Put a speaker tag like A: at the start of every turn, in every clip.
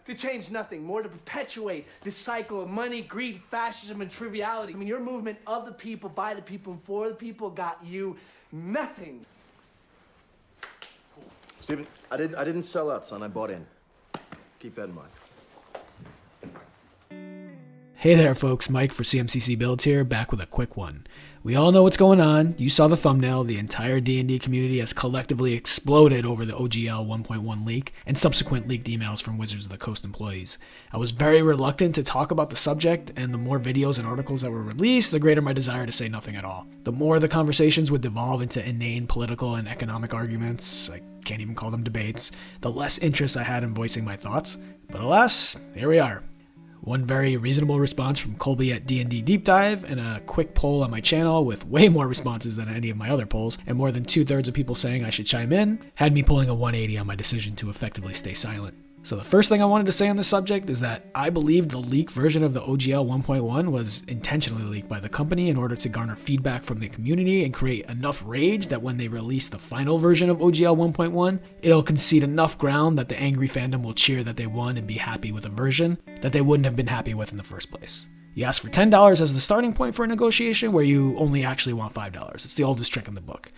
A: to change nothing, more to perpetuate this cycle of money, greed, fascism, and triviality. I mean, your movement of the people, by the people, and for the people got you nothing.
B: Stephen, I didn't sell out, son. I bought in. Keep that in mind.
C: Hey there folks, Mike for CMCC Builds here, back with a quick one. We all know what's going on. You saw the thumbnail. The entire D&D community has collectively exploded over the OGL 1.1 leak and subsequent leaked emails from Wizards of the Coast employees. I was very reluctant to talk about the subject, and the more videos and articles that were released, the greater my desire to say nothing at all. The more the conversations would devolve into inane political and economic arguments, I can't even call them debates, the less interest I had in voicing my thoughts. But alas, here we are. One very reasonable response from Colby at D&D Deep Dive, and a quick poll on my channel with way more responses than any of my other polls, and more than 2/3 of people saying I should chime in, had me pulling a 180 on my decision to effectively stay silent. So the first thing I wanted to say on this subject is that I believe the leaked version of the OGL 1.1 was intentionally leaked by the company in order to garner feedback from the community and create enough rage that when they release the final version of OGL 1.1, it'll concede enough ground that the angry fandom will cheer that they won and be happy with a version that they wouldn't have been happy with in the first place. You ask for $10 as the starting point for a negotiation where you only actually want $5. It's the oldest trick in the book.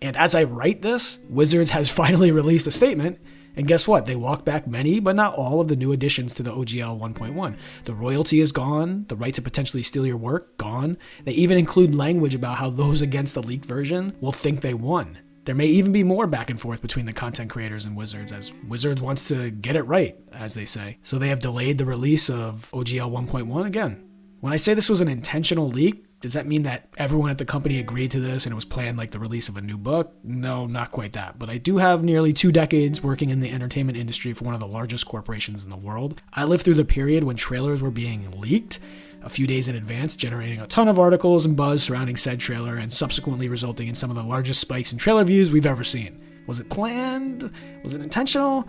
C: And as I write this, Wizards has finally released a statement. And guess what? They walked back many, but not all of the new additions to the OGL 1.1. The royalty is gone. The right to potentially steal your work, gone. They even include language about how those against the leaked version will think they won. There may even be more back and forth between the content creators and Wizards, as Wizards wants to get it right, as they say. So they have delayed the release of OGL 1.1 again. When I say this was an intentional leak, does that mean that everyone at the company agreed to this and it was planned like the release of a new book? No, not quite that. But I do have nearly 2 decades working in the entertainment industry for one of the largest corporations in the world. I lived through the period when trailers were being leaked a few days in advance, generating a ton of articles and buzz surrounding said trailer and subsequently resulting in some of the largest spikes in trailer views we've ever seen. Was it planned? Was it intentional?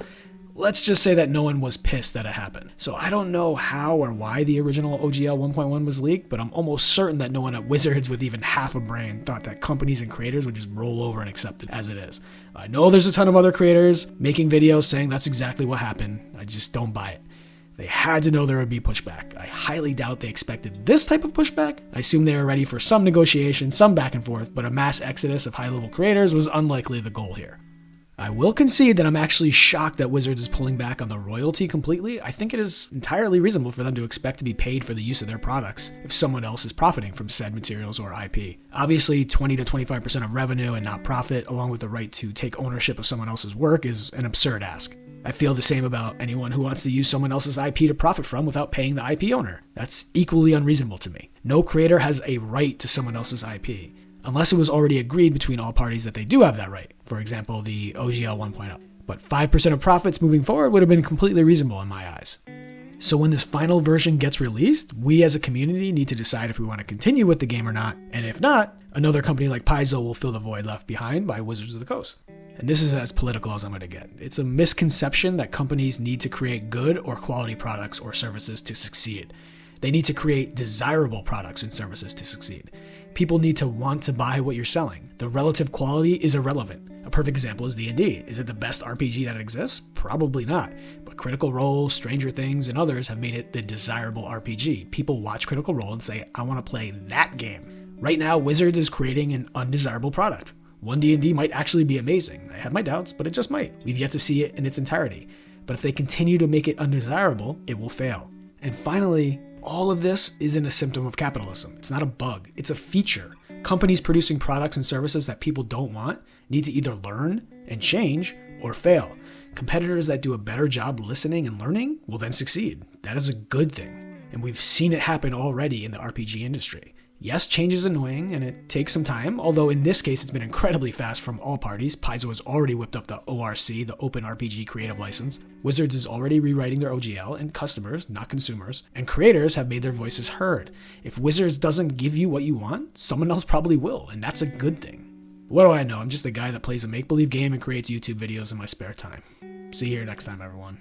C: Let's just say that no one was pissed that it happened. So I don't know how or why the original OGL 1.1 was leaked, but I'm almost certain that no one at Wizards with even half a brain thought that companies and creators would just roll over and accept it as it is. I know there's a ton of other creators making videos saying that's exactly what happened. I just don't buy it. They had to know there would be pushback. I highly doubt they expected this type of pushback. I assume they were ready for some negotiation, some back and forth, but a mass exodus of high-level creators was unlikely the goal here. I will concede that I'm actually shocked that Wizards is pulling back on the royalty completely. I think it is entirely reasonable for them to expect to be paid for the use of their products if someone else is profiting from said materials or IP. Obviously, 20 to 25% of revenue and not profit, along with the right to take ownership of someone else's work, is an absurd ask. I feel the same about anyone who wants to use someone else's IP to profit from without paying the IP owner. That's equally unreasonable to me. No creator has a right to someone else's IP. Unless it was already agreed between all parties that they do have that right, for example, the OGL 1.0. But 5% of profits moving forward would have been completely reasonable in my eyes. So when this final version gets released, we as a community need to decide if we want to continue with the game or not, and if not, another company like Paizo will fill the void left behind by Wizards of the Coast. And this is as political as I'm going to get. It's a misconception that companies need to create good or quality products or services to succeed. They need to create desirable products and services to succeed. People need to want to buy what you're selling. The relative quality is irrelevant. A perfect example is D&D. Is it the best RPG that exists? Probably not. But Critical Role, Stranger Things, and others have made it the desirable RPG. People watch Critical Role and say, I want to play that game. Right now, Wizards is creating an undesirable product. One D&D might actually be amazing. I have my doubts, but it just might. We've yet to see it in its entirety. But if they continue to make it undesirable, it will fail. And finally, all of this isn't a symptom of capitalism. It's not a bug. It's a feature. Companies producing products and services that people don't want need to either learn and change or fail. Competitors that do a better job listening and learning will then succeed. That is a good thing. And we've seen it happen already in the RPG industry. Yes, change is annoying and it takes some time, although in this case it's been incredibly fast from all parties. Paizo has already whipped up the ORC, the Open RPG Creative License. Wizards is already rewriting their OGL, and customers, not consumers, and creators have made their voices heard. If Wizards doesn't give you what you want, someone else probably will, and that's a good thing. What do I know? I'm just a guy that plays a make-believe game and creates YouTube videos in my spare time. See you here next time, everyone.